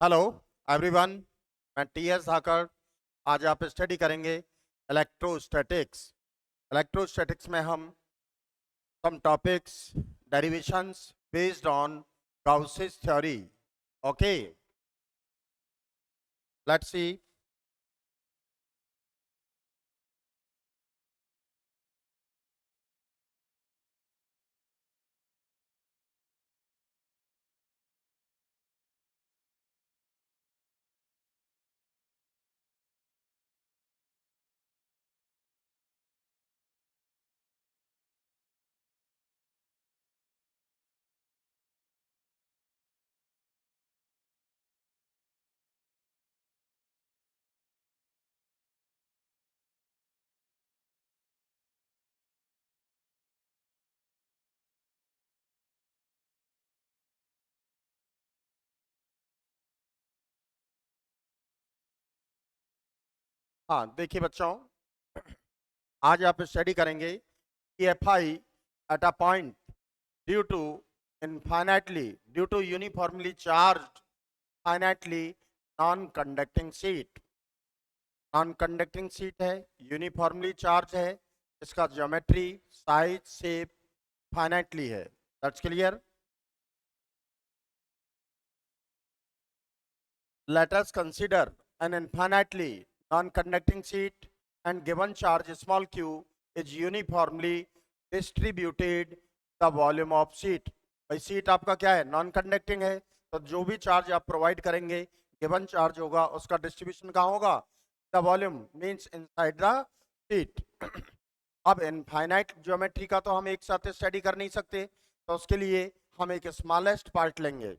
Hello everyone, मैं T S Dhakad. आज आप स्टडी करेंगे इलेक्ट्रोस्टैटिक्स। इलेक्ट्रोस्टैटिक्स में हम some topics derivations based on Gauss's theorem. Okay, let's see. हाँ, देखिए बच्चों, आज आप स्टडी करेंगे कि F I at a point due to infinitely due to uniformly charged finitely non conducting sheet. Non conducting sheet है, यूनिफॉर्मली चार्ज है, इसका ज्योमेट्री साइज शेप फाइनाइटली है। That's clear. Let us consider an infinitely non-conducting sheet and given charge small q is uniformly distributed the volume of sheet। भाई seat आपका क्या है, non conducting है, तो जो भी चार्ज आप प्रोवाइड करेंगे गिवन चार्ज होगा, उसका डिस्ट्रीब्यूशन कहाँ होगा, the volume means inside the seat. अब इनफाइनाइट ज्योमेट्री का तो हम एक साथ स्टडी कर नहीं सकते, तो उसके लिए हम एक स्मॉलेस्ट पार्ट लेंगे।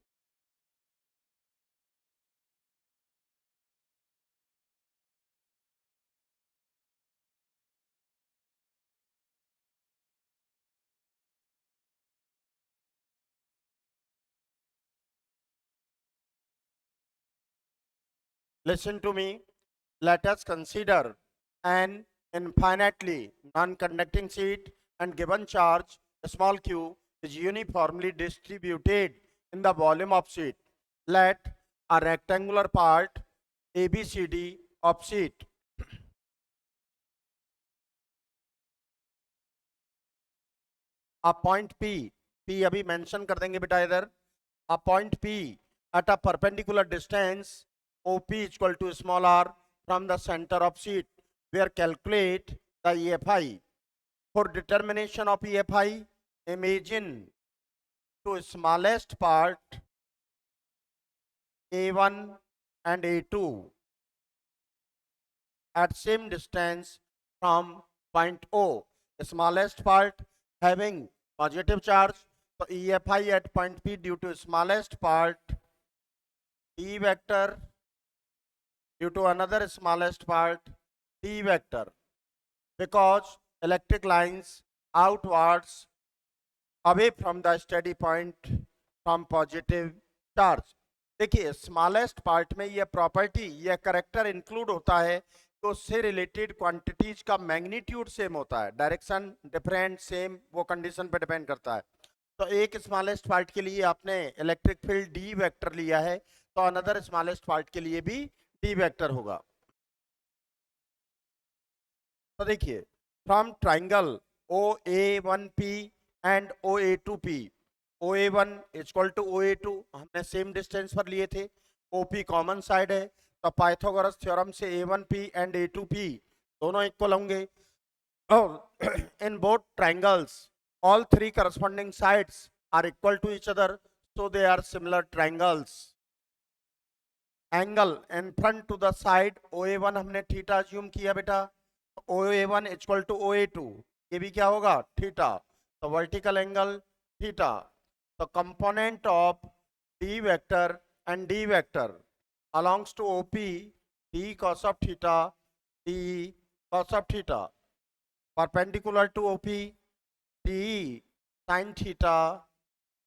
Listen to me. Let us consider an infinitely non-conducting sheet and given charge small q is uniformly distributed in the volume of sheet. Let a rectangular part ABCD of sheet a point P अभी mention कर देंगे बेटा इधर। A point P at a perpendicular distance OP equal to small r from the center of sheet, where calculate the EFI. For determination of EFI, imagine to smallest part A1 and A2 at same distance from point O. Smallest part having positive charge, so EFI at point P due to smallest part E vector due to another smallest part D vector, because electric lines outwards away from the steady point from positive charge। देखिए smallest part में यह property, यह character include होता है तो उससे related quantities का magnitude same होता है, डायरेक्शन डिफरेंट सेम, वो कंडीशन पे डिपेंड करता है। तो एक स्मॉलेस्ट पार्ट के लिए आपने इलेक्ट्रिक फील्ड डी वेक्टर लिया है, तो अनदर स्मॉलेस्ट पार्ट के लिए भी डी वेक्टर होगा। तो देखिए from triangle O A one P and O A two P, O A one equal to O A two हमने सेम डिस्टेंस पर लिए थे, ओ पी कॉमन साइड है, तो पाइथागोरस थ्योरम से A one P and A two P दोनों equal होंगे। और in both triangles all three corresponding sides are equal to each other, so they are similar triangles। Angle in front to the side OA1 हमने theta assume किया बेटा, OA1 equal to OA2, ये भी क्या होगा, theta, तो vertical angle theta. तो component of D vector and D vector along to OP D cos of theta, D cos of theta, perpendicular to OP D sin theta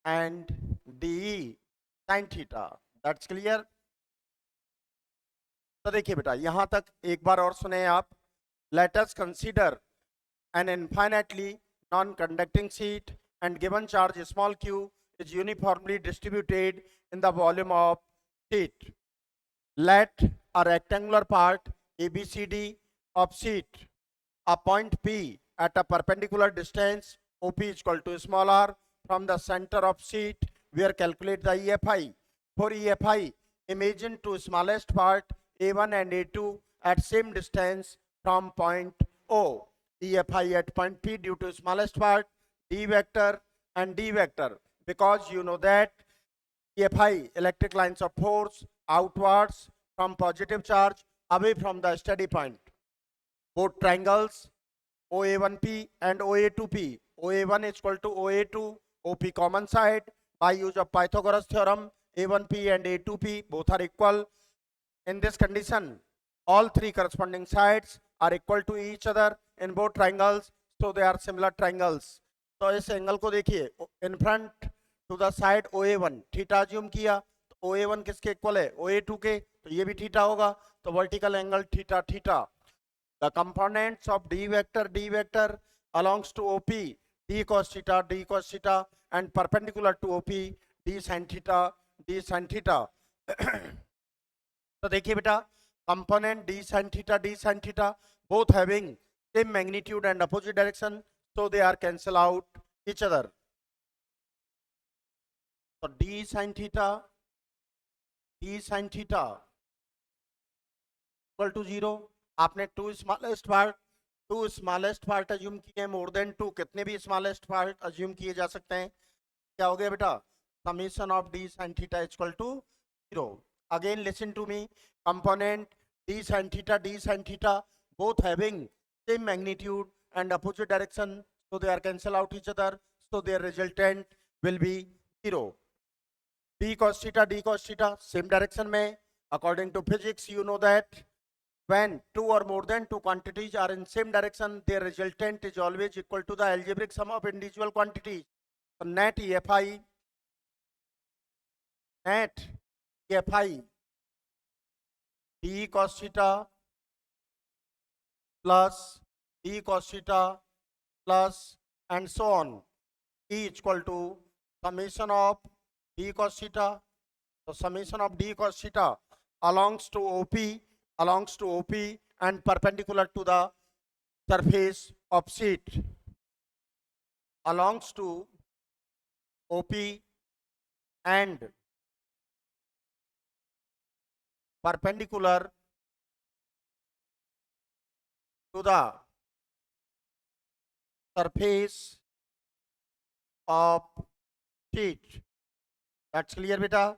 and D sin theta। That's clear। तो देखिए बेटा यहां तक एक बार और सुने आप। Late us consider N infinitely non conducting sheet and given charge small q is uniformly distributed in the volume of sheet। let a rectangular part ABCD opposite a point P at a perpendicular distance OP is equal to small r from the center of sheet where calculate the EFI. For EFI, imagine two smallest part A1 and A2 at same distance from point O. EFI at point P due to smallest part D vector and D vector, because you know that EFI electric lines of force outwards from positive charge away from the steady point. Both triangles OA1P and OA2P. OA1 is equal to OA2, OP common side. By use of Pythagoras theorem, A1P and A2P both are equal. In this condition, all three corresponding sides are equal to each other in both triangles, so they are similar triangles. तो इस angle को देखिए, in front to the side OA1 theta assume किया, तो OA1 किसके equal है? OA2 के, तो ये भी थीटा होगा, तो vertical angle theta theta. The components of D vector belongs to OP, D cos theta, and perpendicular to OP, D sin theta. तो देखिए बेटा, component D sin theta, both having same magnitude and opposite direction, so they are cancel out each other. So D sin theta equal to 0. आपने two smallest part assume किए, मोर than two, कितने भी smallest part assume किए जा सकते हैं. क्या हो गया बेटा? Summation of D sine theta equal to 0. Again listen to me, component D sine theta both having same magnitude and opposite direction, so they are cancel out each other, so their resultant will be 0. D cos theta same direction में. According to physics, you know that when two or more than two quantities are in same direction, their resultant is always equal to the algebraic sum of individual quantities. So net EFI D cos theta plus D cos theta plus and so on, E equal to summation of D cos theta. So summation of D cos theta belongs to OP and perpendicular to the surface of sheet, belongs to OP and perpendicular to the surface of sheet. That's clear बेटा?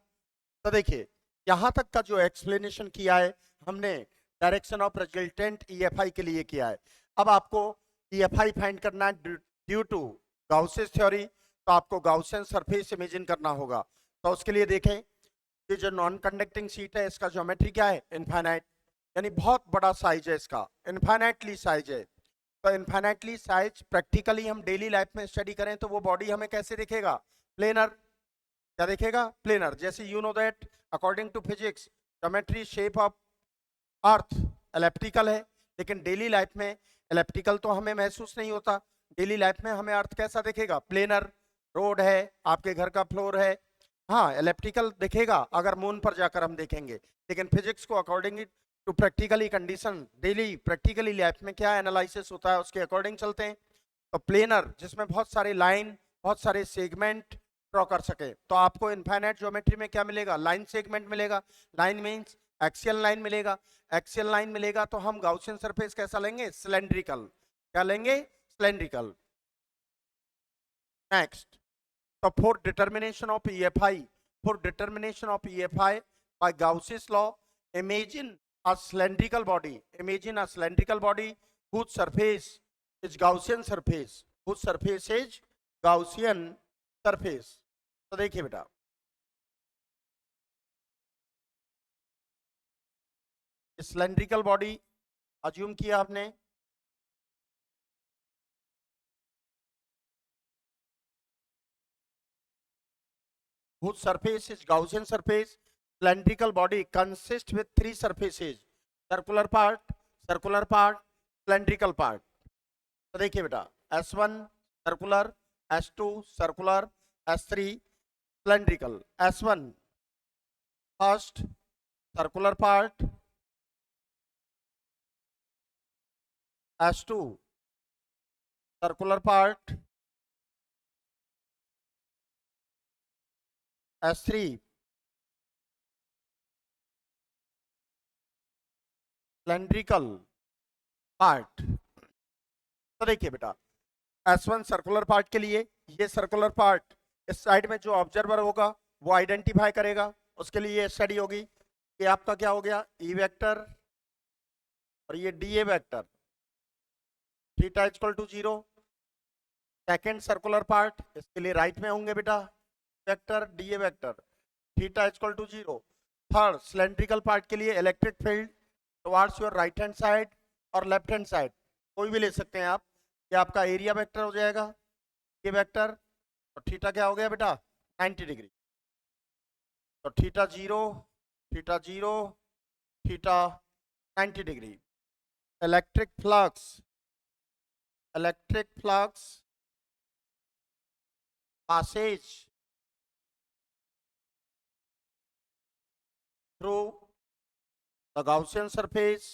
तो देखिए, यहां तक का जो explanation किया है हमने डायरेक्शन ऑफ रिजल्टेंट EFI के लिए किया है. अब आपको EFI फाइंड करना है ड्यू टू गाउसेस थ्योरी, तो आपको गाउसियन सरफेस इमेजिन करना होगा. तो उसके लिए देखें, ये जो नॉन कंडक्टिंग शीट है, इसका ज्योमेट्री क्या है? इनफाइनाइट, यानी बहुत बड़ा साइज है इसका, इनफाइनाइटली साइज है. तो इनफाइनाइटली साइज प्रैक्टिकली हम डेली लाइफ में स्टडी करें तो वो बॉडी हमें कैसे दिखेगा? प्लेनर. क्या दिखेगा? प्लेनर. जैसे you know that according to physics geometry shape of earth elliptical है, लेकिन डेली लाइफ में एलिप्टिकल तो हमें महसूस नहीं होता. डेली लाइफ में हमें अर्थ कैसा दिखेगा? प्लेनर. रोड है, आपके घर का फ्लोर है, हाँ एलिप्टिकल दिखेगा अगर मून पर जाकर हम देखेंगे. लेकिन फिजिक्स को according to practically condition daily practically life में क्या एनालिसिस होता है उसके अकॉर्डिंग चलते हैं. तो प्लेनर जिसमें बहुत सारे लाइन, बहुत सारे सेगमेंट ड्रॉ कर सके, तो आपको इनफाइनाइट ज्योमेट्री में क्या मिलेगा? लाइन सेगमेंट मिलेगा. लाइन मीन्स एक्सियल लाइन मिलेगा. एक्सियल लाइन मिलेगा तो हम गाउसियन सरफेस कैसा लेंगे? सिलेंड्रिकल. क्या लेंगे? सिलेंड्रिकल. नेक्स्ट, तो for determination of EFI by Gauss's law, imagine a cylindrical body whose surface is Gaussian surface, तो देखिए बेटा, सिलेंड्रिकल बॉडी अज्यूम किया आपने, whose surface is Gaussian surface. Cylindrical body consists with three surfaces: circular part, cylindrical part. तो देखिए बेटा, S1 circular, S2 circular, S3 cylindrical. S1 first circular part S2, circular part S3, cylindrical part। तो देखिए बेटा, S1 circular part के लिए ये circular part इस साइड में जो ऑब्जर्वर होगा वो आइडेंटिफाई करेगा, उसके लिए ये स्टडी होगी कि आपका क्या हो गया, ई वेक्टर और ये D A vector, theta equal to 0। Second circular part इसके लिए राइट में होंगे बेटा vector D A vector, theta equal to 0। Third cylindrical part के लिए electric field towards your right hand side और लेफ्ट हैंड साइड, कोई भी ले सकते हैं आप। ये आपका एरिया वेक्टर हो जाएगा, ये वेक्टर, तो थीटा क्या हो गया बेटा 90 डिग्री। तो theta 0, theta 0, theta 90 degree. Electric flux passage through the Gaussian surface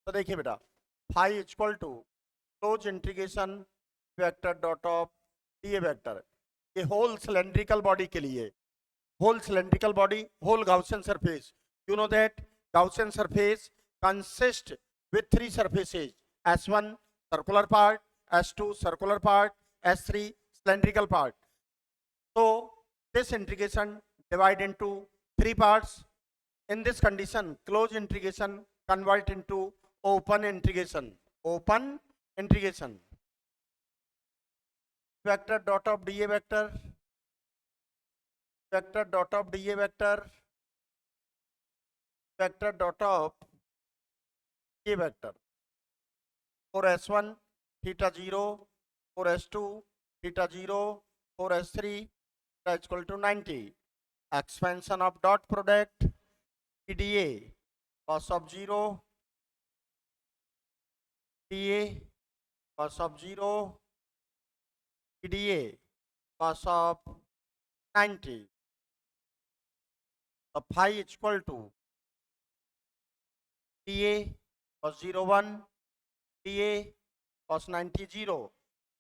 तो देखिए बेटा phi equal to close integration vector dot of D A vector. ये होल सिलेंड्रिकल बॉडी के लिए, whole cylindrical body, whole Gaussian surface, you know that Gaussian surface consist with three surfaces, S1 circular part, S2 circular part, S3 cylindrical part. So this integration divide into three parts. In this condition, closed integration convert into open integration. Open integration. Vector dot of dA vector, vector dot of dA vector, vector dot of ये vector for S1 theta 0, for S2 theta 0, for S3 equal to 90। Expansion of dot product PDA cos of 0, PDA cos of 0, PDA cos of 90। तो phi equal to PA cos 01, PA cos 90 0।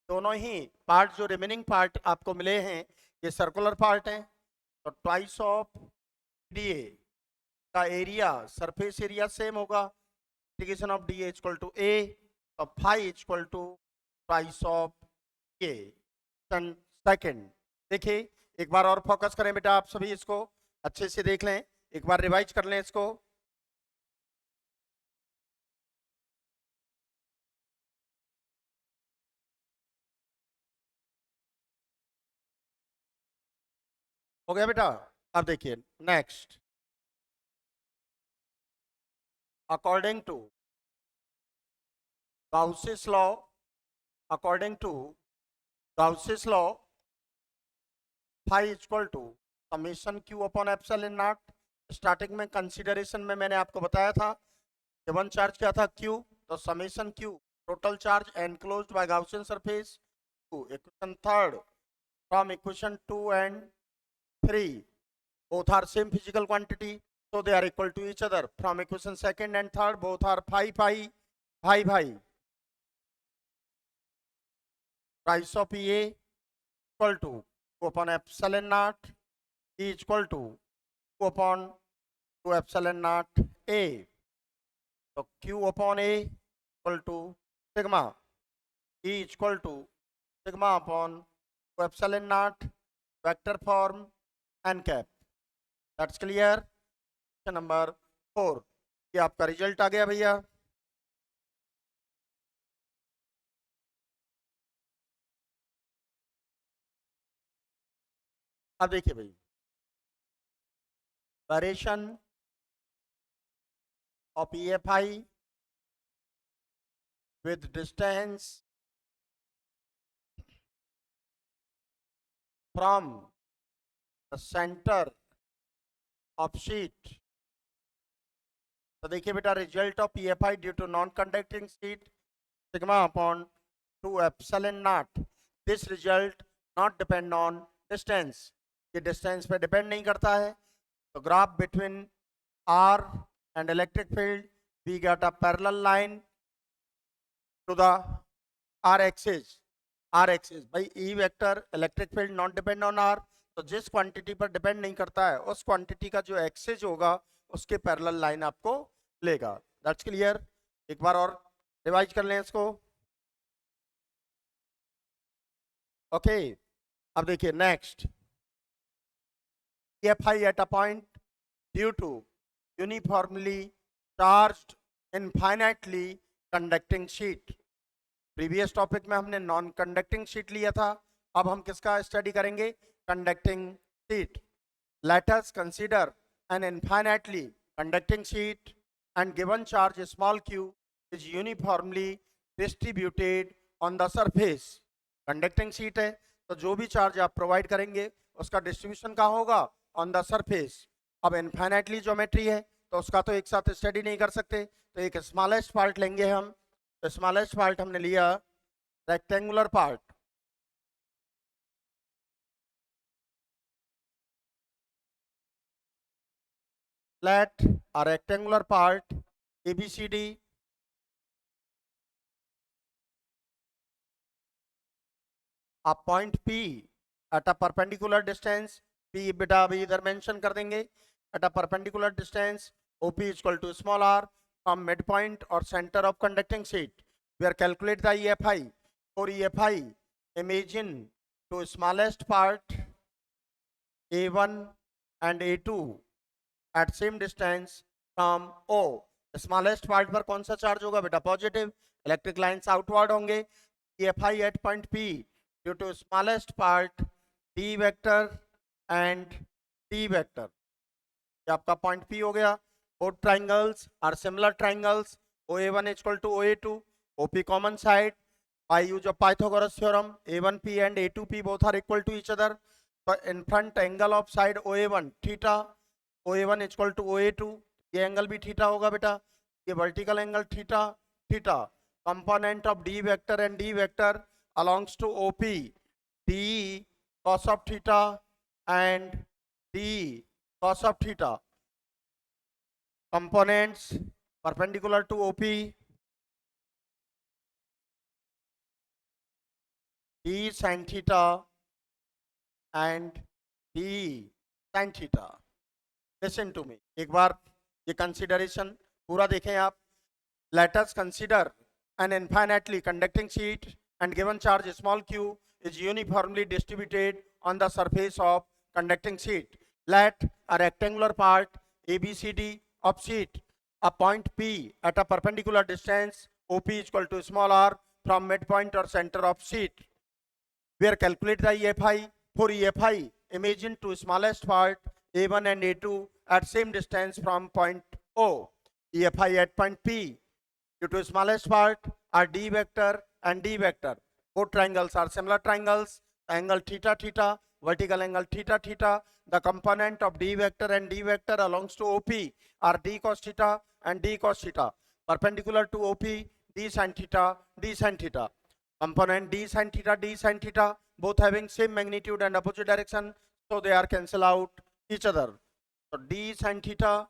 दोनों ही part जो remaining part आपको मिले हैं ये circular part है, तो ट्वाइस ऑफ DA का एरिया, सरफेस एरिया सेम होगा, integration of DA equal to A, तो phi equal to twice of A। Second देखिए एक बार और फोकस करें बेटा, आप सभी इसको अच्छे से देख लें, एक बार रिवाइज कर लें इसको। हो गया बेटा। अब देखिए next, according to Gauss's law, according to Gauss's law phi equal to summation Q upon epsilon naught. Starting में कंसीडरेशन में मैंने आपको बताया था गिवन चार्ज क्या था Q, तो summation Q total charge enclosed bye Gaussian surface. Equation third from equation 2 and 3 both are same physical quantity, so they are equal to each other. From equation second and third both are phi phi, price of EA equal to Q upon epsilon naught, E equal to Q upon 2 epsilon naught A, so Q upon A equal to sigma, E equal to sigma upon 2 epsilon naught, vector form n cap। That's clear। Question number 4, ये आपका result आ गया भैया। अब देखिए भाई, variation of EFI with distance from the center of sheet। तो देखिए बेटा result of EFI due to non conducting sheet sigma upon 2 epsilon naught. This result not depend on distance, ये डिस्टेंस पे डिपेंड नहीं करता है. तो graph between R and electric field, we get a parallel line to the R axis. R axis भाई E vector electric field not depend on R, तो जिस quantity पर डिपेंड नहीं करता है उस क्वांटिटी का जो एक्सिस होगा उसके पैरेलल लाइन आपको लेगा. That's clear. एक बार और रिवाइज कर लें इसको. ओके अब देखिए next. EFI at a point due to uniformly charged infinitely conducting sheet. Previous topic में हमने नॉन कंडक्टिंग शीट लिया था, अब हम किसका स्टडी करेंगे? Conducting sheet. Late us consider N infinitely conducting sheet and given charge small q is uniformly distributed on the surface. Conducting sheet है तो जो भी चार्ज आप प्रोवाइड करेंगे उसका डिस्ट्रीब्यूशन कहाँ होगा? On the surface. अब इनफाइनाइटली ज्योमेट्री है तो उसका तो एक साथ स्टडी नहीं कर सकते, तो एक स्मॉलेस्ट पार्ट लेंगे हम. तो स्मॉलेस्ट पार्ट हमने लिया rectangular part. Let a rectangular part ABCD a point P at a perpendicular distance. P बेटा अभी इधर मेंशन कर देंगे. At a perpendicular distance OP is equal to small r from midpoint or center of conducting sheet. We are calculate the EFI. For EFI, imagine to smallest part A1 and A2 at same distance from O. Smallest part पर कौन सा charge होगा बेटा? Positive. Electric lines outward होंगे. EFI at point P due to smallest part D vector and D vector. ये आपका point P हो गया. Both triangles are similar triangles. OA1 is equal to OA2. OP common side. By use of Pythagoras theorem, A1P and A2P both are equal to each other. So in front angle of side OA1 theta, OA1 is equal to OA2. ये angle भी theta होगा बेटा. ये vertical angle theta theta. Component of D vector and D vector along to OP, D cos of theta and D cos of theta. Components perpendicular to OP, D sin theta and D sin theta. Listen to me. एक बार ये consideration पूरा देखें आप. Let us consider an infinitely conducting sheet and given charge small q is uniformly distributed on the surface of conducting sheet. Let a rectangular part ABCD of sheet a point P at a perpendicular distance OP is equal to small r from midpoint or center of sheet. Where calculate the EFI. For EFI, imagine two smallest part A1 and A2 at same distance from point O. EFI at point P due to smallest part are D vector and D vector. Both triangles are similar triangles. Angle theta theta, vertical angle theta theta. The component of D vector and D vector belongs to OP are D cos theta and D cos theta. Perpendicular to OP, D sin theta, D sin theta. Component D sin theta, both having same magnitude and opposite direction, so they are cancel out each other. So D sin theta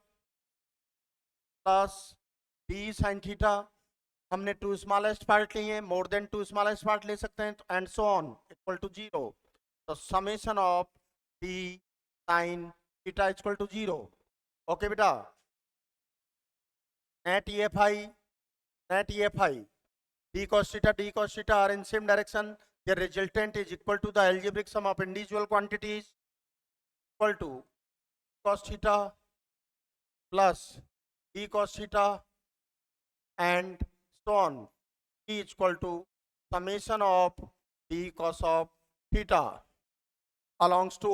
plus D sin theta, हमने two smallest part लिए, more than two smallest part ले सकते हैं, and so on equal to 0. तो summation of D sine theta equal to 0. Okay बेटा. Net EFI d cos theta are in same direction. The resultant is equal to the algebraic sum of individual quantities equal to cos theta plus d cos theta and so on. E is equal to summation of d cos of theta belongs to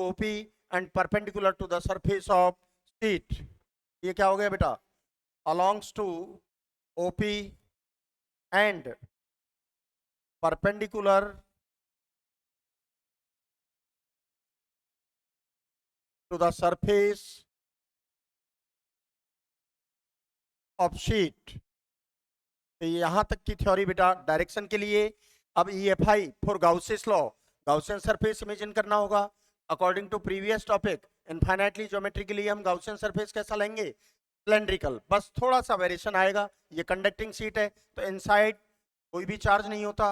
OP and perpendicular to the surface of sheet. ये क्या हो गया बेटा? Belongs to OP and perpendicular to the surface of sheet. तो यहाँ तक की theory बेटा डायरेक्शन के लिए. अब EFI for Gauss's law, Gaussian surface imagine करना होगा। According to previous topic, infinitely geometry के लिए हम गाउसियन सरफेस कैसा लेंगे? सिलेंड्रिकल। बस थोड़ा सा वेरिएशन आएगा। ये कंडक्टिंग शीट है तो इनसाइड कोई भी चार्ज नहीं होता,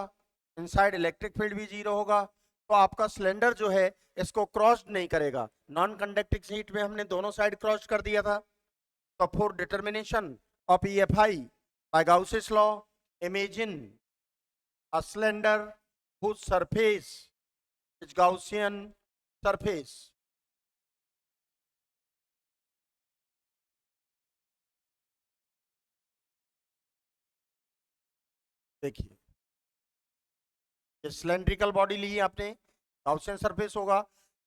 इनसाइड इलेक्ट्रिक फील्ड भी जीरो होगा, तो आपका सिलेंडर जो है इसको क्रॉस नहीं करेगा। नॉन कंडक्टिंग शीट में हमने दोनों साइड क्रॉस कर दिया था। तो for determination of EFI by Gauss's law, imagine a cylinder whose surface is Gaussian surface. देखिए, ये सिलेंड्रिकल बॉडी ली है आपने, गाउसियन सरफेस होगा।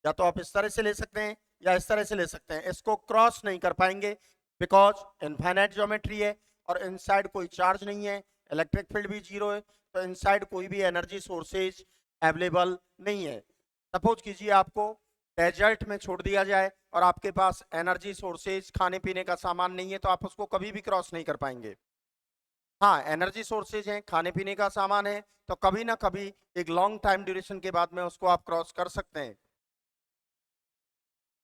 या तो आप इस तरह से ले सकते हैं या इस तरह से ले सकते हैं। इसको क्रॉस नहीं कर पाएंगे बिकॉज इनफाइनाइट ज्योमेट्री है और इनसाइड कोई चार्ज नहीं है, इलेक्ट्रिक फील्ड भी जीरो है, तो इनसाइड कोई भी एनर्जी सोर्सेज अवेलेबल नहीं है। सपोज कीजिए आपको डेजर्ट में छोड़ दिया जाए और आपके पास एनर्जी सोर्सेज, खाने पीने का सामान नहीं है, तो आप उसको कभी भी क्रॉस नहीं कर पाएंगे। हाँ, एनर्जी सोर्सेज हैं, खाने पीने का सामान है, तो कभी ना कभी एक लॉन्ग टाइम ड्यूरेशन के बाद में उसको आप क्रॉस कर सकते हैं।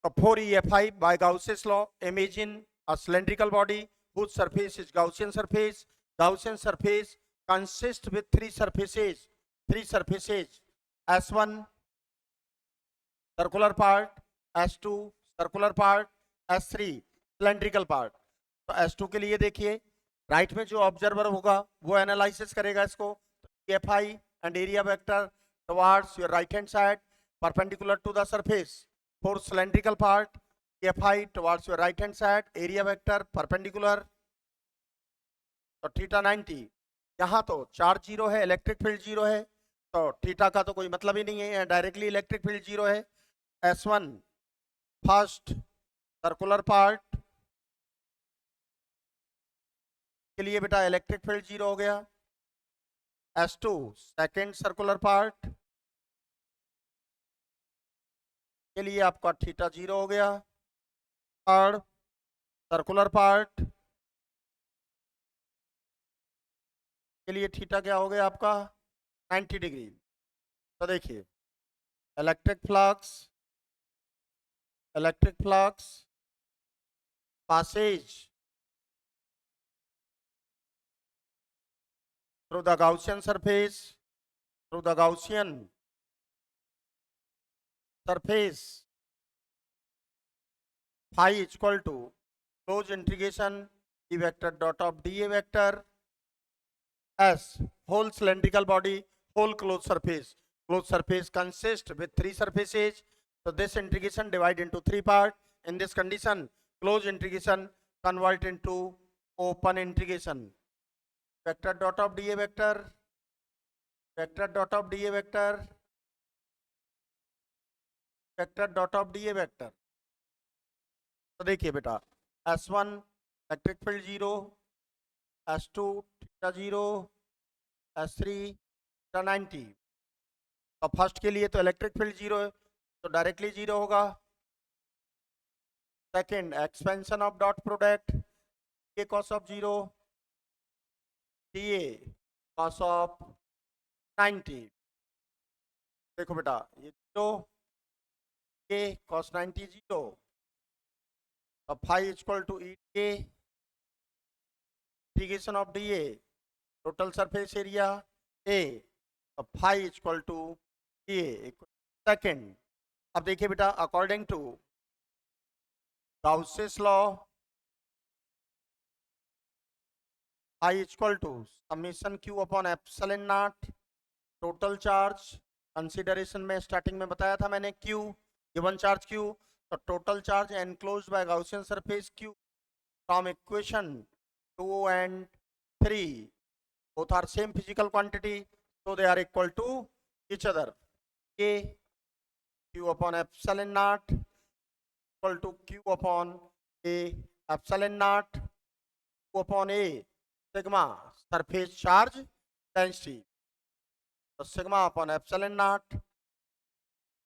तो for EFI by Gauss's law, imagine a cylindrical body whose surface is Gaussian surface. Gaussian surface consists with three surfaces. S1 circular part, S2 circular part, S3 cylindrical part. तो S2 के लिए देखिए, right में जो observer होगा वो analysis करेगा इसको। EFI and area vector towards your right hand side perpendicular to the surface. For cylindrical part, EFI towards your right hand side, area vector perpendicular तो थीटा 90। यहाँ तो चार्ज जीरो है, इलेक्ट्रिक फील्ड जीरो है, तो theta का तो कोई मतलब ही नहीं है, डायरेक्टली इलेक्ट्रिक फील्ड जीरो है। S1 फर्स्ट सर्कुलर पार्ट के लिए बेटा इलेक्ट्रिक फील्ड जीरो हो गया। S2 सेकेंड सर्कुलर पार्ट के लिए आपका थीटा जीरो हो गया। थर्ड सर्कुलर पार्ट के लिए थीटा क्या हो गया आपका? 90 डिग्री। तो देखिए, electric flux passage through the Gaussian surface, phi is equal to close integration E vector dot of dA vector as whole cylindrical body, whole closed surface. Closed surface consists with three surfaces, so this integration divide into three parts. In this condition, closed integration convert into open integration. Vector dot of dA vector, vector dot of dA vector, vector dot of dA vector. तो देखिए बेटा, S1 electric field zero, S2 theta zero, S3 theta 90। तो first के लिए तो electric field zero है तो directly zero होगा। Second expansion of dot product, के कॉस ऑफ जीरो, टीए कॉस ऑफ 90। देखो बेटा, ये जीरो, के कॉस 90 जीरो, तो फाई इक्वल टू ई के integration of D A total surface area A, तो phi equal to A. Second, अब देखिए बेटा, according to Gauss's law, I equal to summation Q upon epsilon naught total charge. Consideration में starting में बताया था मैंने, क्यू गिवन चार्ज क्यू, तो total charge enclosed bye Gaussian surface Q from equation 2 and 3 both are same physical quantity, so they are equal to each other. K q upon epsilon naught equal to q upon a epsilon naught q upon a sigma surface charge density. So sigma upon epsilon naught.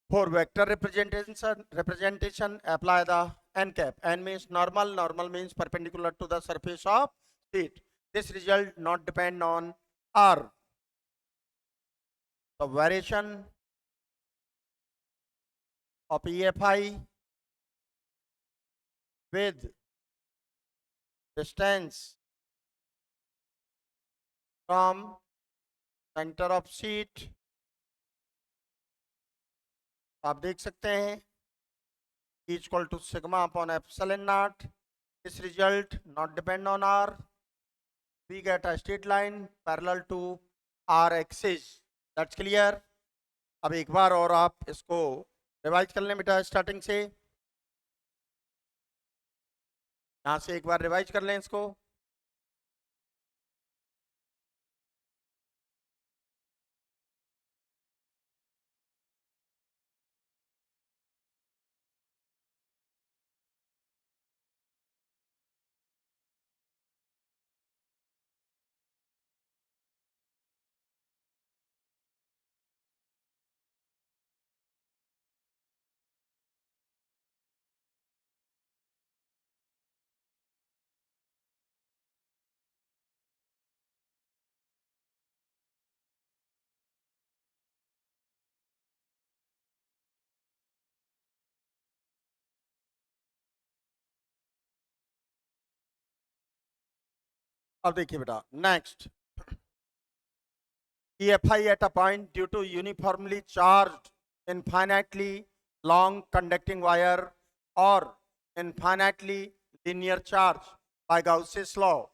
For vector representation apply the n cap. N means normal, normal means perpendicular to the surface of sheet. This result not depend on R. the variation of EFI with distance from center of sheet, आप देख सकते हैं equal to sigma upon epsilon naught. This result not depend on R. We get a straight line parallel to R axis. That's clear. अब एक बार और आप इसको revise कर लें बेटा स्टार्टिंग से, यहाँ से एक बार रिवाइज कर लें इसको। अब देखिए बेटा next, EFI at a point due to uniformly charged infinitely long conducting wire or infinitely linear charge by Gauss's law.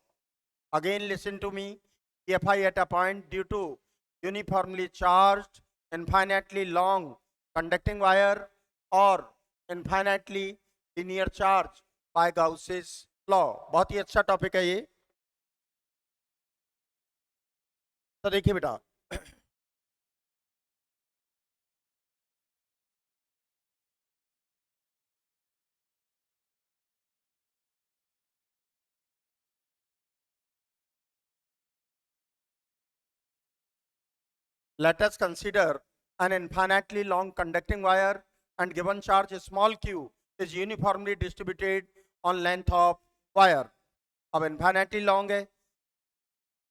Again listen to me. EFI at a point due to uniformly charged infinitely long conducting wire or infinitely linear charge by Gauss's law. बहुत ही अच्छा topic है ये। तो देखिए बेटा let us consider an infinitely long conducting wire and given charge small q is uniformly distributed on length of wire. अब infinitely long है,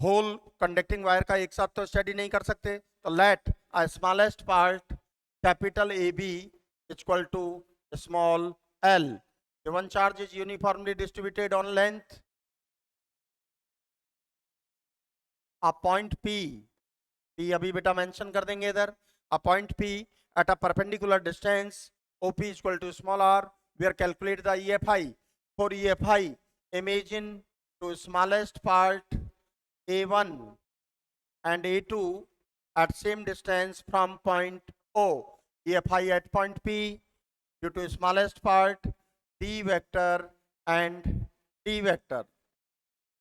whole conducting wire का एक साथ तो स्टडी नहीं कर सकते, तो let a smallest part capital AB is equal to small l. Given charge is uniformly distributed on length, a point P अभी बेटा मेंशन कर देंगे इधर, a point P at a perpendicular distance OP is equal to small r. We are calculate the EFI. For EFI, imagine to smallest part A1 and A2 at same distance from point O. EFI at point P due to smallest part D vector and D vector.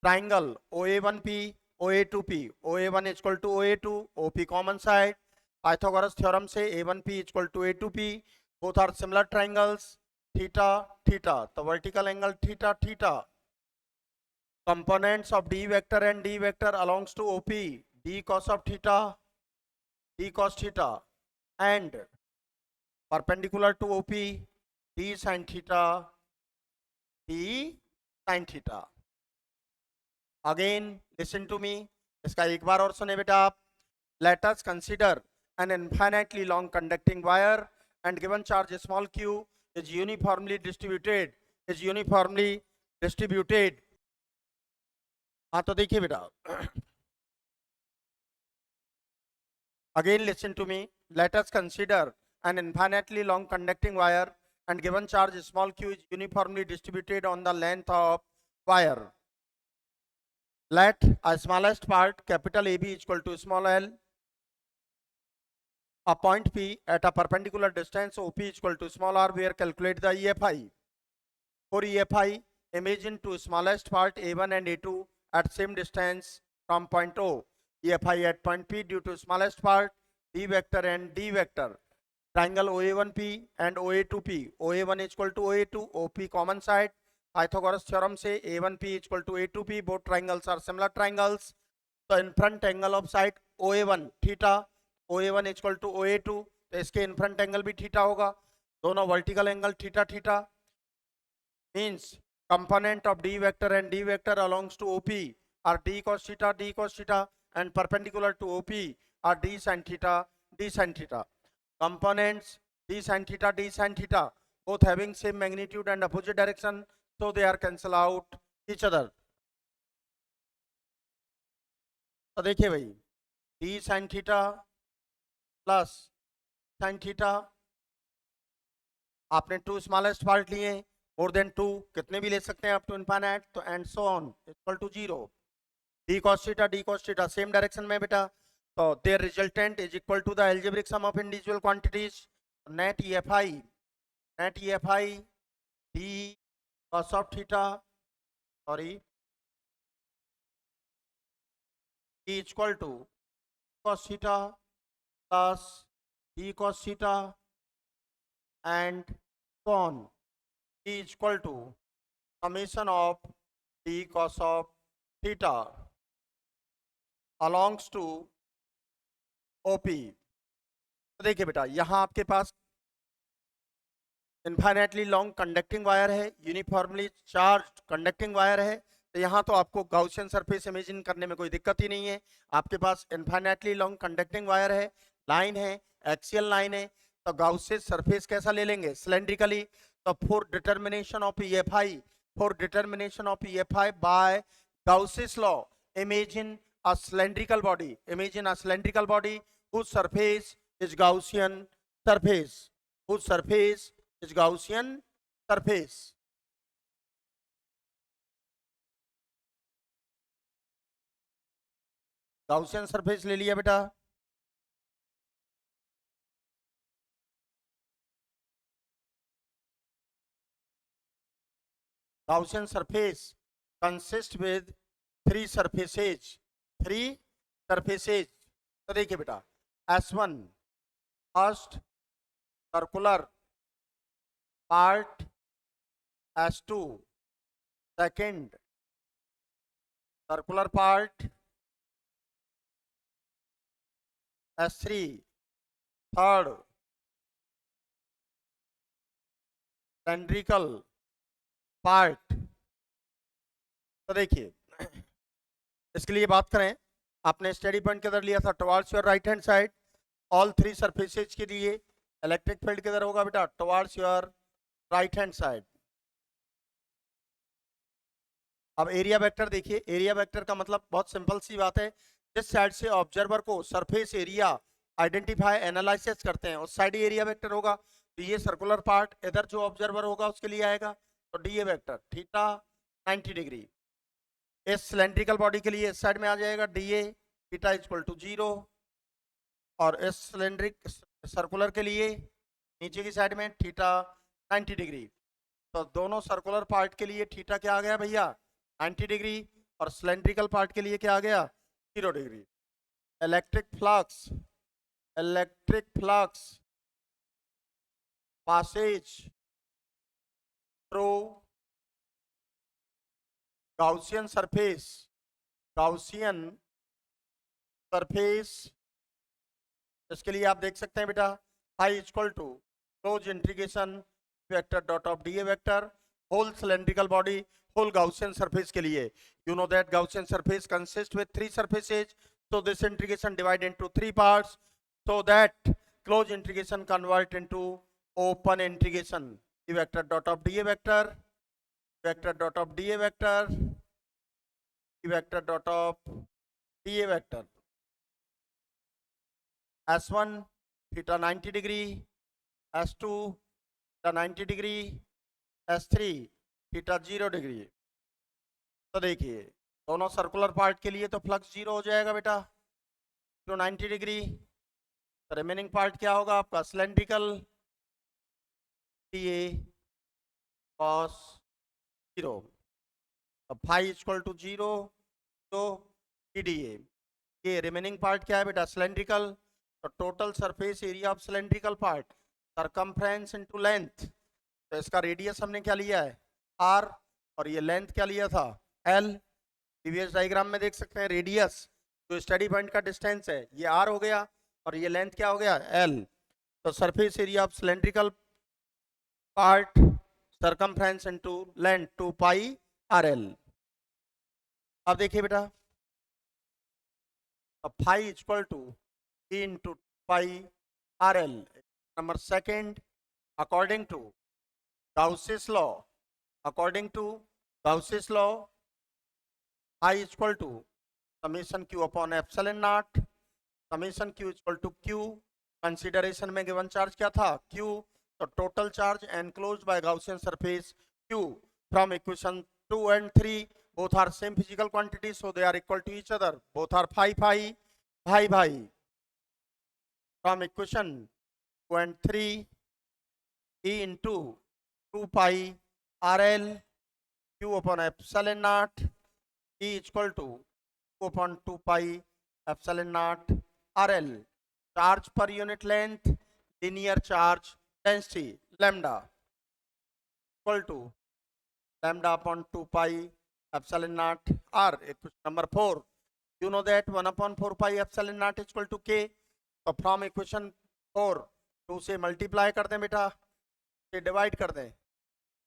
Triangle OA1P, OA2P, OA1 is equal to OA2, OP common side. Pythagoras theorem से A1P is equal to A2P. Both are similar triangles. Theta, theta. The vertical angle theta, theta. Components of D vector and D vector belongs to OP. D cos of theta, D cos theta. And perpendicular to OP, D sin theta, D sin theta. Again listen to me, इसका एक बार और सुने बेटा आप। Let us consider an infinitely long conducting wire and given charge small q is uniformly distributed, हाँ तो देखिए बेटा, again listen to me, let us consider an infinitely long conducting wire and given charge small q is uniformly distributed on the length of wire. Let a smallest part capital AB is equal to small l. A point P at a perpendicular distance OP is equal to small r, where calculate the EFI. For EFI, imagine two smallest part A1 and A2 at same distance from point O. EFI at point P due to smallest part D vector and D vector. Triangle OA1P and OA2P. OA1 is equal to OA2, OP common side. Pythagoras theorem से A1P is equal to A2P. Both triangles are similar triangles. So in front angle of side OA1 theta, OA1 is equal to OA2, तो इसके in front angle भी theta होगा, दोनों vertical angle theta theta. Means component of D vector and D vector belongs to OP are D cos theta, and perpendicular to OP are D sin theta, d sin theta. Components d sin theta, both having same magnitude and opposite direction, so they are cancel out each other. तो देखिए भाई, d sin theta plus sin theta, आपने two smallest part लिए, more than two कितने भी ले सकते हैं अप टू इनफाइनाइट, तो and so on equal to 0. d cos theta same direction में बेटा, तो there resultant is equal to the algebraic sum of individual quantities. Net EFI d cos of theta, sorry, d is equal to cos theta plus d cos theta and so on. d is equal to summation of d cos of theta belongs to OP. तो देखिए बेटा, यहां आपके पास infinitely long conducting wire है, uniformly charge conducting wire है, तो यहाँ तो आपको गाउसियन सरफेस इमेजिन करने में कोई दिक्कत ही नहीं है. आपके पास इनफाइनाइटली लॉन्ग कंडक्टिंग वायर है, लाइन है, एक्सियल लाइन है, तो गाउसियन सरफेस कैसा ले लेंगे? सिलेंड्रिकली. तो for determination of EFI by Gauss's law, imagine a cylindrical body whose surface is Gaussian surface, Gaussian surface ले लिया बेटा. Gaussian surface consists with three surfaces. तो देखिए बेटा, S1 first circular part, S2 second circular part, S3 third cylindrical part. तो देखिए, इसके लिए बात करें, आपने स्टडी पॉइंट किधर लिया था? Towards your right hand side. All three surfaces के लिए इलेक्ट्रिक फील्ड किधर होगा बेटा? Towards your right hand side. अब एरिया वेक्टर देखिए, एरिया वेक्टर का मतलब बहुत सिंपल सी बात है, जिस साइड से ऑब्जर्वर को सरफेस एरिया आइडेंटिफाई एनालिसिस करते हैं उस साइड ही एरिया वेक्टर होगा. तो ये सर्कुलर पार्ट इधर जो ऑब्जर्वर होगा उसके लिए आएगा, तो D A vector theta 90 degree. इस सिलेंड्रिकल बॉडी के लिए इस साइड में आ जाएगा D A theta equal to 0, और इस सिलेंड्रिक सर्कुलर के लिए नीचे की साइड में थीटा 90 डिग्री. तो दोनों सर्कुलर पार्ट के लिए थीटा क्या आ गया भैया? 90 डिग्री, और सिलेंड्रिकल पार्ट के लिए क्या आ गया? 0 degree. Electric flux passage through Gaussian surface, इसके लिए आप देख सकते हैं बेटा, I equal to close integration vector dot of D A vector whole cylindrical body whole Gaussian surface के लिए. You know that Gaussian surface consists with three surfaces, so this integration divide into three parts, so that close integration convert into open integration. E vector dot of dA vector, vector dot of dA vector, E vector dot of dA vector. S1 theta 90 degree, S2 theta 90 degree, S3 theta 0 degree. तो देखिए, दोनों circular part के लिए तो flux 0 हो जाएगा बेटा, तो 90 डिग्री. रिमेनिंग पार्ट क्या होगा आपका? Cylindrical TA cos 0. अब phi इक्वल टू 0, तो TDA. ये रिमेनिंग पार्ट क्या है बेटा? सिलेंड्रिकल. तो total surface area of cylindrical part circumference into length. तो इसका रेडियस हमने क्या लिया है? R, और ये लेंथ क्या लिया था? L. प्रीवियस डायग्राम में देख सकते हैं, रेडियस जो स्टडी पॉइंट का डिस्टेंस है ये R हो गया, और ये लेंथ क्या हो गया? L. तो surface area of cylindrical part circumference into length 2 pi RL. अब देखिए बेटा, phi equal to E into pi RL. Number second, according to Gauss's law, I is equal to summation q upon epsilon naught, summation q is equal to q. Consideration में given charge क्या था? q. तो total charge enclosed bye Gaussian surface q from equation 2 and 3 both are same physical quantity, so they are equal to each other, both are phi phi. From equation 2 and 3 E into 2 pi RL q upon epsilon naught E is equal to 2 upon 2 pi epsilon naught RL. Charge per unit length, linear charge density lambda equal to lambda upon 2 pi epsilon naught R. Equation number 4, you know that 1 upon 4 pi epsilon naught is equal to k. तो from equation 4 2 से multiply कर दें बेटा, से divide कर दें,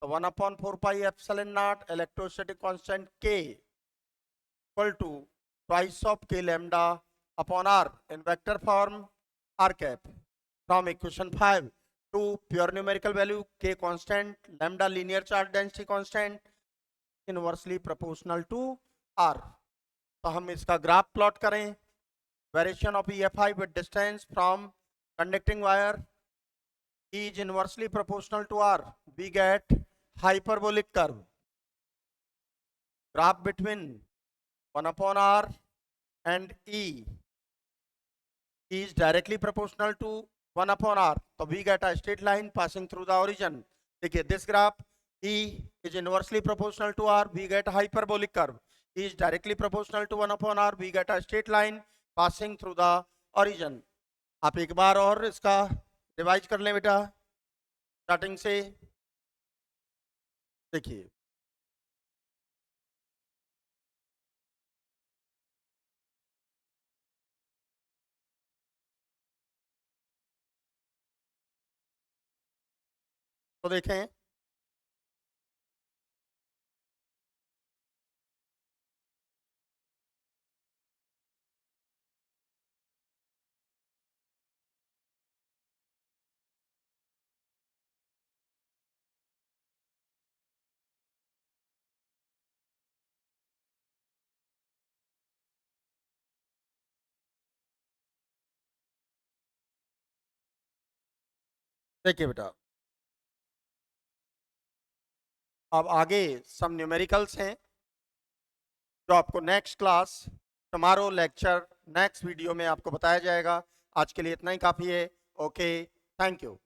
तो 1 upon 4 pi epsilon naught electrostatic constant k equal to twice of k lambda upon r in vector form r cap. From equation 5 to pure numerical value k constant, lambda linear charge density constant, inversely proportional to r. तो हम इसका graph plot करें. Variation of EFI with distance from conducting wire is inversely proportional to r. We get hyperbolic curve. Graph between 1 upon r and E is directly proportional to 1 upon r. So we get a straight line passing through the origin. देखिए, this graph E is inversely proportional to r. We get a hyperbolic curve. E is directly proportional to 1 upon r. We get a straight line passing through the origin. आप एक बार और इसका revise कर लें बेटा starting से. देखिए, तो देखें बेटा, अब आगे सम न्यूमेरिकल्स हैं जो आपको next class, tomorrow lecture, next video में आपको बताया जाएगा. आज के लिए इतना ही काफ़ी है. Okay, thank you.